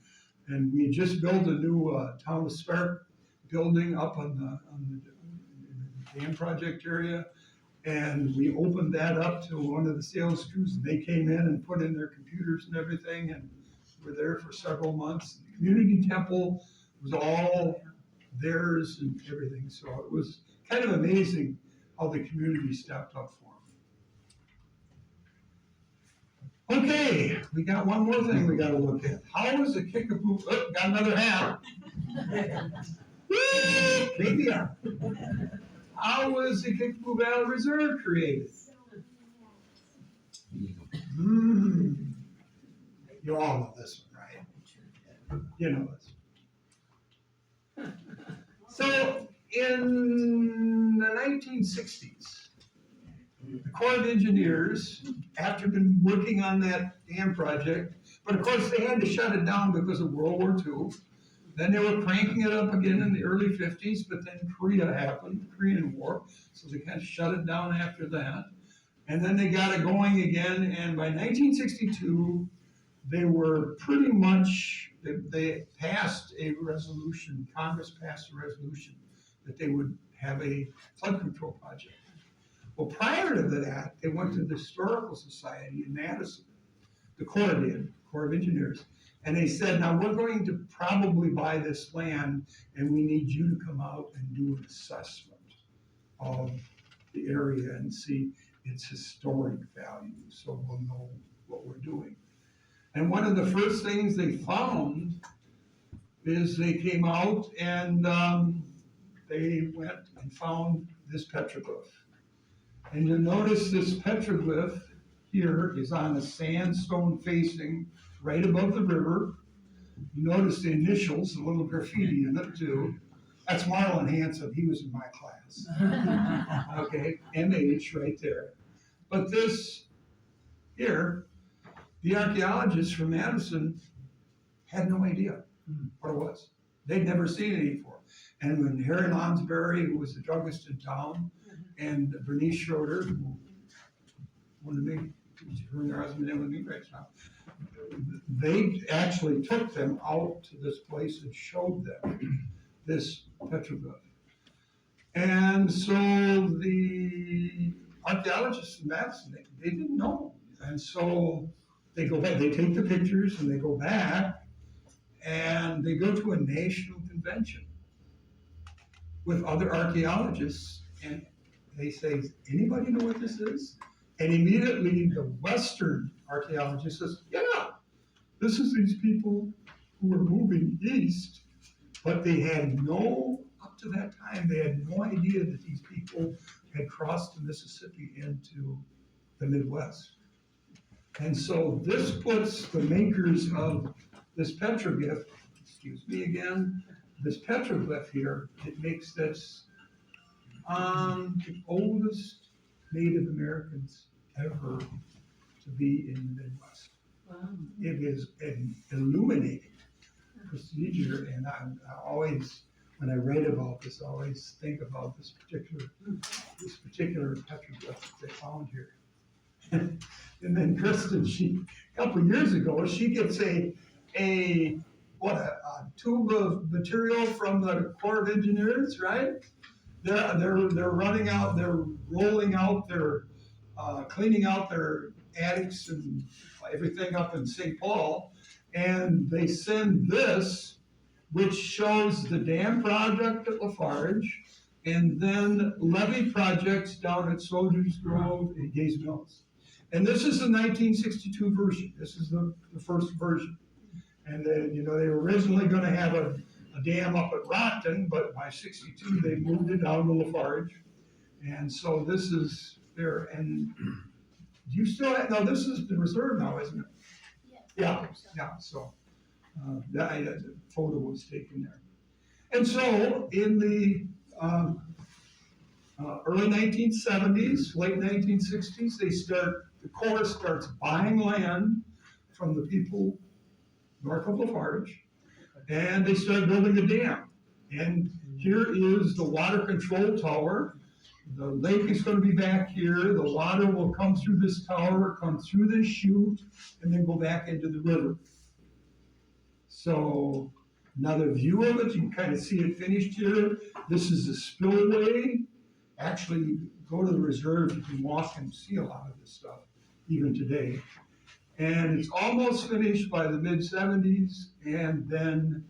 A: and we just built a new town of Stark building up on the dam project area. And we opened that up to one of the sales crews, and they came in and put in their computers and everything, and were there for several months. The community temple was all theirs and everything, so it was kind of amazing how the community stepped up for them. Okay, we got one more thing we gotta look at. How was the Kickapoo, oh, got another hat. Woo, maybe how was the Kickapoo Valley Reserve created? You all know this one, right? You know this. So, in the 1960s, the Corps of Engineers, after been working on that dam project, but of course they had to shut it down because of World War II. Then they were cranking it up again in the early 50s, but then Korea happened, the Korean War, so they kind of shut it down after that. And then they got it going again, and by 1962, they were pretty much, they passed a resolution, Congress passed a resolution that they would have a flood control project. Well, prior to that, they went to the Historical Society in Madison, the Corps did, Corps of Engineers, and they said, now we're going to probably buy this land, and we need you to come out and do an assessment of the area and see its historic value, so we'll know what we're doing. And one of the first things they found is they came out and they went and found this petroglyph. And you'll notice this petroglyph here is on a sandstone facing right above the river. You notice the initials, a little graffiti in it too. That's Marlon Hanson, he was in my class. Okay, MH right there. But this here, the archaeologists from Madison had no idea what it was. They'd never seen it before. And when Harry Lonsberry, who was the druggist in town, and Bernice Schroeder, who wanted to make her and her husband in with me right now, they actually took them out to this place and showed them this petroglyph. And so the archaeologists in Madison, they didn't know. And so they go back, they take the pictures and they go back and they go to a national convention with other archaeologists, and they say, anybody know what this is? And immediately the Western archaeologist says, yeah, this is these people who were moving east, but they had up to that time, they had no idea that these people had crossed the Mississippi into the Midwest. And so this puts the makers of this petroglyph, excuse me again, this petroglyph here, it makes this the oldest Native Americans ever to be in the Midwest.
B: Wow.
A: It is an illuminating procedure, and I always, when I write about this, I always think about this particular petroglyph that they found here. And then Kristen, a couple of years ago, she gets a tube of material from the Corps of Engineers, right? They're running out, they're rolling out, they're cleaning out their attics and everything up in St. Paul, and they send this, which shows the dam project at La Farge, and then levee projects down at Soldiers Grove and Gaze Mills. And this is the 1962 version. This is the first version. And then, they were originally gonna have a dam up at Rockton, but by 62, they moved it down to La Farge. And so this is there, and do you still have, no, this is the reserve now, isn't it? Yeah, so, the photo was taken there. And so, in the, early 1970s, late 1960s, the Corps starts buying land from the people north of La Farge, and they start building a dam. And here is the water control tower. The lake is going to be back here. The water will come through this tower, come through this chute, and then go back into the river. So another view of it, you can kind of see it finished here. This is the spillway. Actually, go to the reserve, you can walk and see a lot of this stuff, even today. And it's almost finished by the mid-70s, and then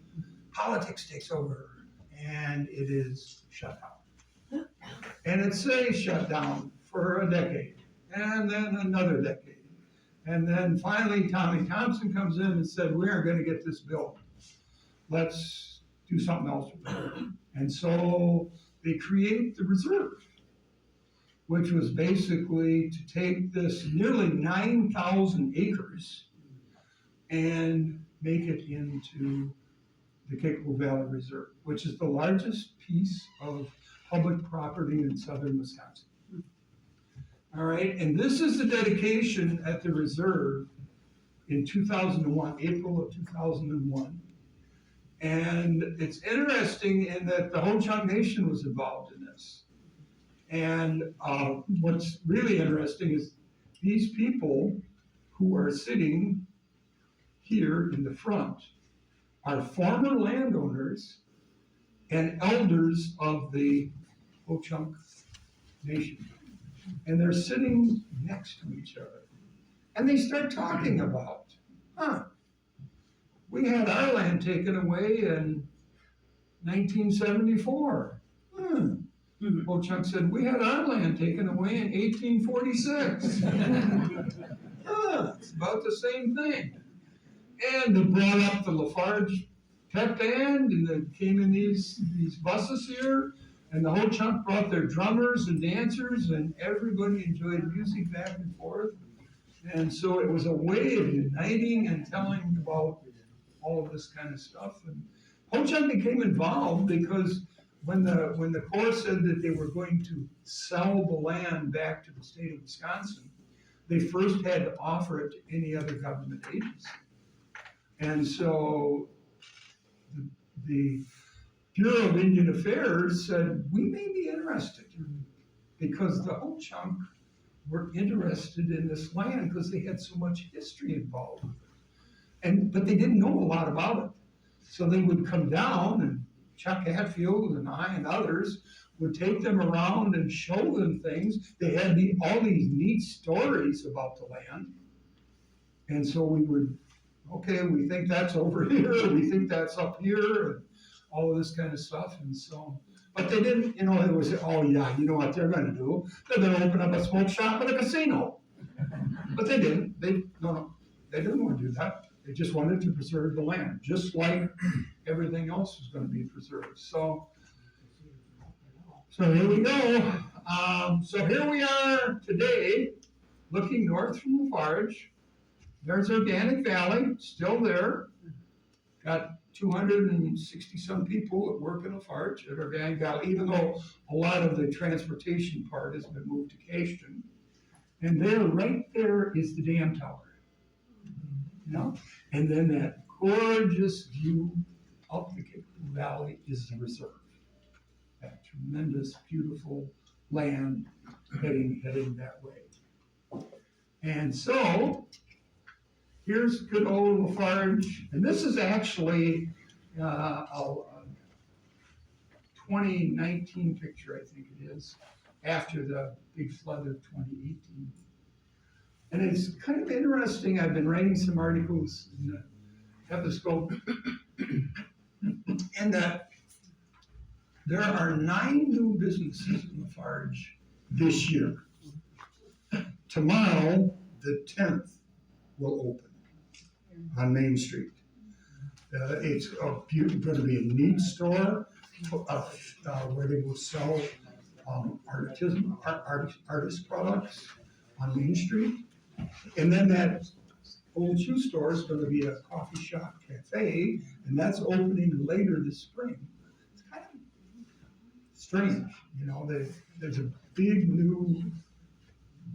A: politics takes over, and it is shut down. And it stays shut down for a decade, and then another decade. And then finally, Tommy Thompson comes in and said, we aren't gonna get this built. Let's do something else with it. And so they create the reserve, which was basically to take this nearly 9,000 acres and make it into the Kickapoo Valley Reserve, which is the largest piece of public property in southern Wisconsin. All right, and this is the dedication at the reserve in 2001, April of 2001. And it's interesting in that the Ho-Chunk Nation was involved in this. And what's really interesting is these people who are sitting here in the front are former landowners and elders of the Ho-Chunk Nation. And they're sitting next to each other. And they start talking about, we had our land taken away in 1974. Ho-Chunk said, we had our land taken away in 1846. It's about the same thing. And they brought up the La Farge pep band, and they came in these buses here, and the Ho-Chunk brought their drummers and dancers, and everybody enjoyed music back and forth. And so it was a way of uniting and telling about all of this kind of stuff. And Ho-Chunk became involved because when the Corps said that they were going to sell the land back to the state of Wisconsin, they first had to offer it to any other government agency. And so the Bureau of Indian Affairs said, we may be interested, because the Ho-Chunk were interested in this land because they had so much history involved with it. But they didn't know a lot about it. So they would come down, and Chuck Hatfield and I and others would take them around and show them things. They had all these neat stories about the land. And so we would, okay, we think that's over here, we think that's up here, and all of this kind of stuff. And so But they didn't, it was, oh yeah, you know what they're gonna do? They're gonna open up a smoke shop and a casino. But they didn't, no, they didn't wanna do that. They just wanted to preserve the land, just like everything else was gonna be preserved, so here we go. So here we are today, looking north from La Farge. There's Organic Valley, still there. Got 260 some people that work in La Farge at Organic Valley, even though a lot of the transportation part has been moved to Cashton. And there, right there is the dam tower. And then that gorgeous view up the Kickapoo Valley is the reserve. That tremendous, beautiful land heading that way. And so, here's good old La Farge, and this is actually a 2019 picture, I think it is, after the big flood of 2018. And it's kind of interesting, I've been writing some articles in the Episcope, and that there are 9 new businesses in La Farge this year. Tomorrow, the 10th, will open on Main Street. It's going to be a neat store where they will sell artist products on Main Street. And then that old shoe store is going to be a coffee shop cafe, and that's opening later this spring. It's kind of strange, there's a big new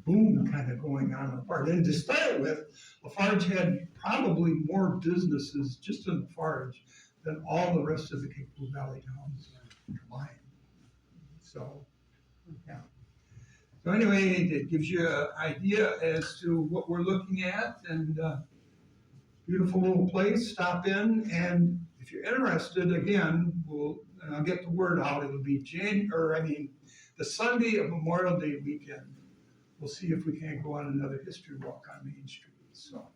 A: boom kind of going on in La Farge. And to start with, La Farge had probably more businesses just in La Farge than all the rest of the Kickapoo Valley towns combined. So, yeah. So anyway, it gives you an idea as to what we're looking at, and beautiful little place, stop in, and if you're interested, again, I'll get the word out, it'll be the Sunday of Memorial Day weekend. We'll see if we can't go on another history walk on Main Street, so.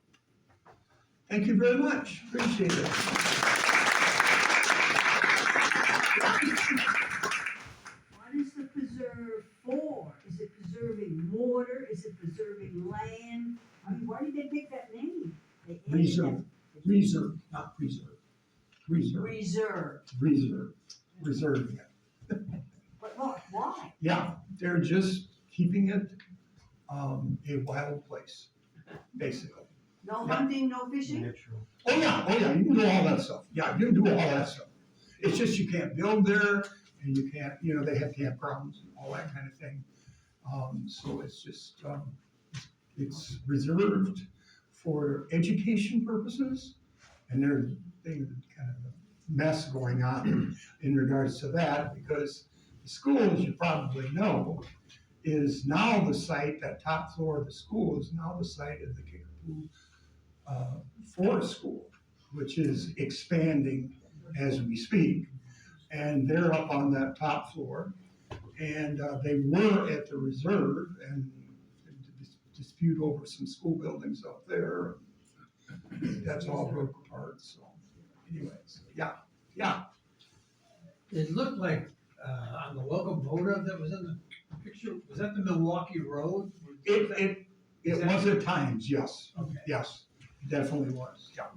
A: Thank you very much, appreciate it.
B: What is the preserve for? Is it preserving water? Is it preserving land? I mean, why did they pick that name?
A: Reserve, not preserve. Reserve.
B: But why?
A: Yeah, they're just keeping it a wild place, basically.
B: No hunting, no fishing?
A: Oh yeah, you can do all that stuff. Yeah, you can do all that stuff. It's just you can't build there, and you can't, they have campgrounds and all that kind of thing. So it's just, it's reserved for education purposes, and there's kind of a mess going on in regards to that, because the school, as you probably know, is now the site, that top floor of the school is now the site of the Kickapoo Forest School, which is expanding as we speak. And they're up on that top floor, and they were at the reserve, and dispute over some school buildings up there. That's all broke apart, so anyways, yeah.
E: It looked like, on the locomotive that was in the picture, was that the Milwaukee Road?
A: It was at times, yes.
E: Okay.
A: Yes, it definitely was, yeah.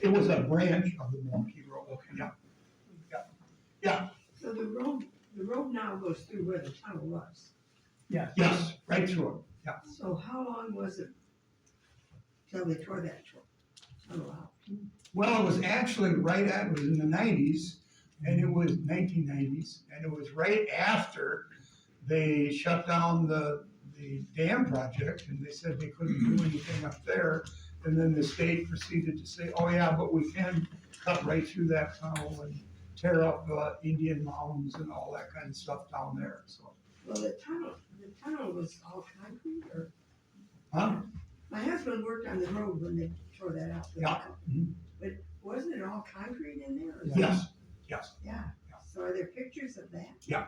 A: It was a branch of the Milwaukee Road,
E: Okay.
A: yeah.
B: So the road now goes through where the tunnel was.
E: Yeah.
A: Yes, right through it, yeah.
B: So how long was it till they tore that tunnel out?
A: Well, it was actually it was in the 90s, and it was 1990s, and it was right after they shut down the dam project, and they said they couldn't do anything up there. And then the state proceeded to say, oh yeah, but we can cut right through that tunnel and tear up Indian mounds and all that kind of stuff down there, so.
B: Well, the tunnel was all concrete, or?
A: Huh?
B: My husband worked on the road when they tore that out.
A: Yeah. Mhm.
B: But wasn't it all concrete in there? or-
A: Yes,
B: Yeah, so are there pictures of that?
A: Yeah.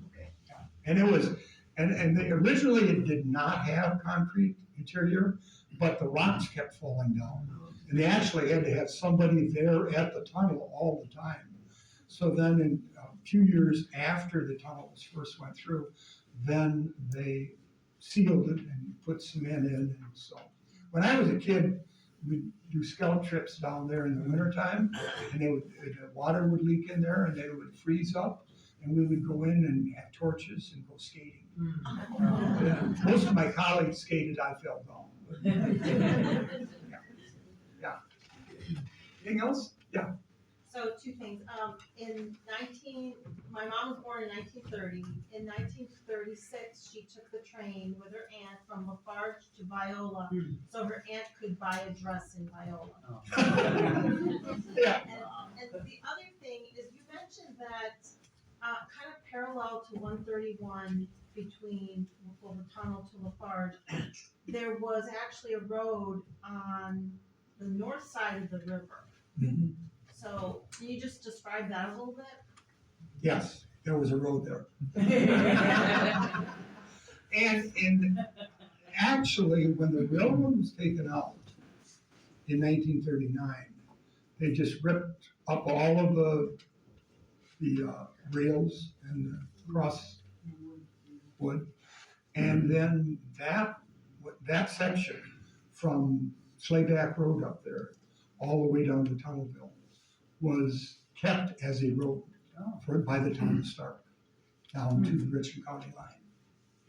B: Okay.
A: and it was, originally it did not have concrete interior, but the rocks kept falling down. And they actually had to have somebody there at the tunnel all the time. So then in a few years after the tunnel was first went through, then they sealed it and put cement in, and so. When I was a kid, we'd do scout trips down there in the wintertime, and the water would leak in there, and then it would freeze up, and we would go in and have torches and go skating. Yeah, most of my colleagues skated, I fell down. Yeah. Anything else? Yeah.
D: So two things, my mom was born in 1930. In 1936, she took the train with her aunt from La Farge to Viola, so her aunt could buy a dress in Viola.
A: Yeah.
D: And the other thing is, you mentioned that, kind of parallel to 131 between, well, the tunnel to La Farge, there was actually a road on the north side of the river.
A: Mhm.
D: So, can you just describe that a little bit?
A: Yes, there was a road there. And actually, when the railroad was taken out in 1939, they just ripped up all of the rails and the cross wood. And then that section from Slayback Road up there, all the way down to Tunnelville, was kept as a road by the town of Stark, down to the Richland County line.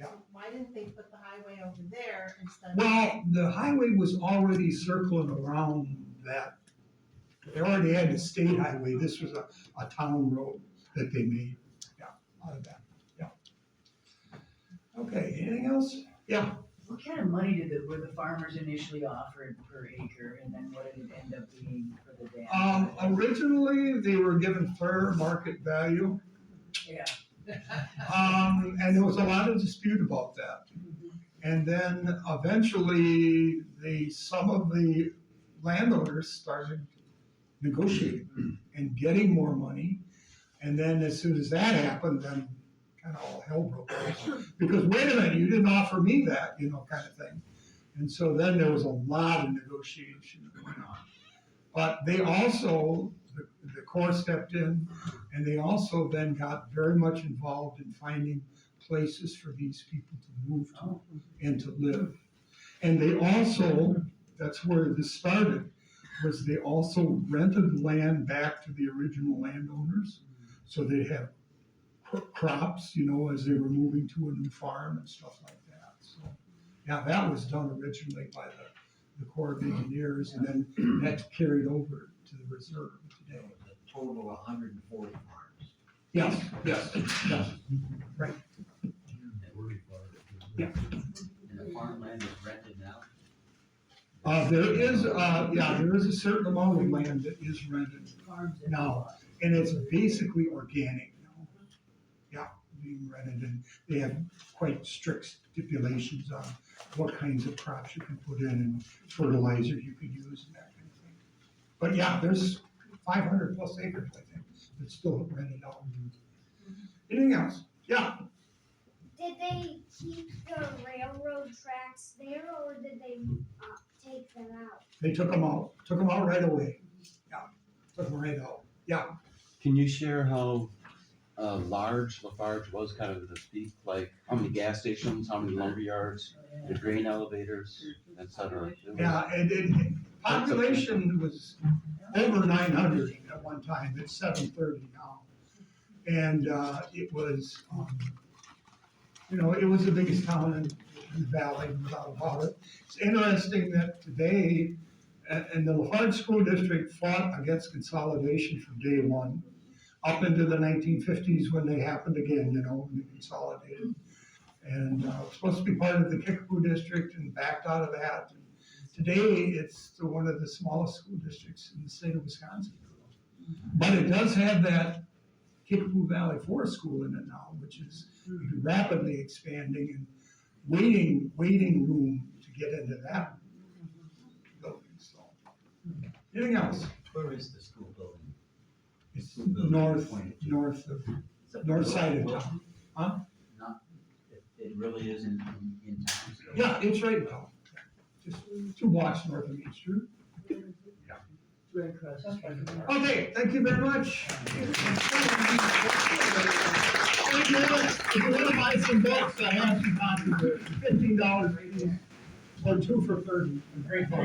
A: Yeah.
D: Why didn't they put the highway over there instead of?
A: Well, the highway was already circling around that. They already had the state highway. This was a town road that they made, out of that, Okay, anything else? Yeah.
F: What kind of money were the farmers initially offered per acre, and then what did it end up being for the dam?
A: Originally, they were given fair market value.
F: Yeah.
A: And there was a lot of dispute about that. And then eventually, some of the landowners started negotiating and getting more money. And then as soon as that happened, then kind of all hell broke loose. Because wait a minute, you didn't offer me that, kind of thing. And so then there was a lot of negotiation going on. But they also, the Corps stepped in, and they also then got very much involved in finding places for these people to move to and to live. And they also, that's where this started, was they also rented land back to the original landowners. So they had crops, as they were moving to a new farm and stuff like that. So, that was done originally by the Corps of Engineers, and then that's carried over to the reserve today.
C: A total of 140 farms.
A: Yes, right. Yeah.
C: And the farmland is rented now?
A: There is a certain amount of land that is rented now, and it's basically organic now. Yeah, being rented, and they have quite strict stipulations on what kinds of crops you can put in and fertilizer you can use and that kind of thing. But yeah, there's 500 plus acres, I think, that's still rented out. Anything else? Yeah.
G: Did they keep the railroad tracks there, or did they take them out?
A: They took them out right away. Yeah, took them right out. Yeah.
H: Can you share how large La Farge was, kind of the peak, like how many gas stations, how many lumber yards, the grain elevators, et cetera?
A: Yeah, and population was over 900 at one time. It's 730 now. And it was, it was the biggest town in the valley, without about it. It's interesting that today, and the La Farge School District fought against consolidation from day one, up into the 1950s when they happened again, when they consolidated. And it was supposed to be part of the Kickapoo District and backed out of that. And today, it's one of the smallest school districts in the state of Wisconsin. But it does have that Kickapoo Valley Forest School in it now, which is rapidly expanding and waiting room to get into that building. So, anything else?
C: Where is the school building?
A: It's north side of town. Huh?
C: It really is in town? So-
A: Yeah, it's right now. Just 2 blocks north of Main Street. Yeah,
B: Red Cross.
A: Okay, thank you very much. If you wanna buy some books, I have some copies, $15 or 2 for 30. I'm grateful.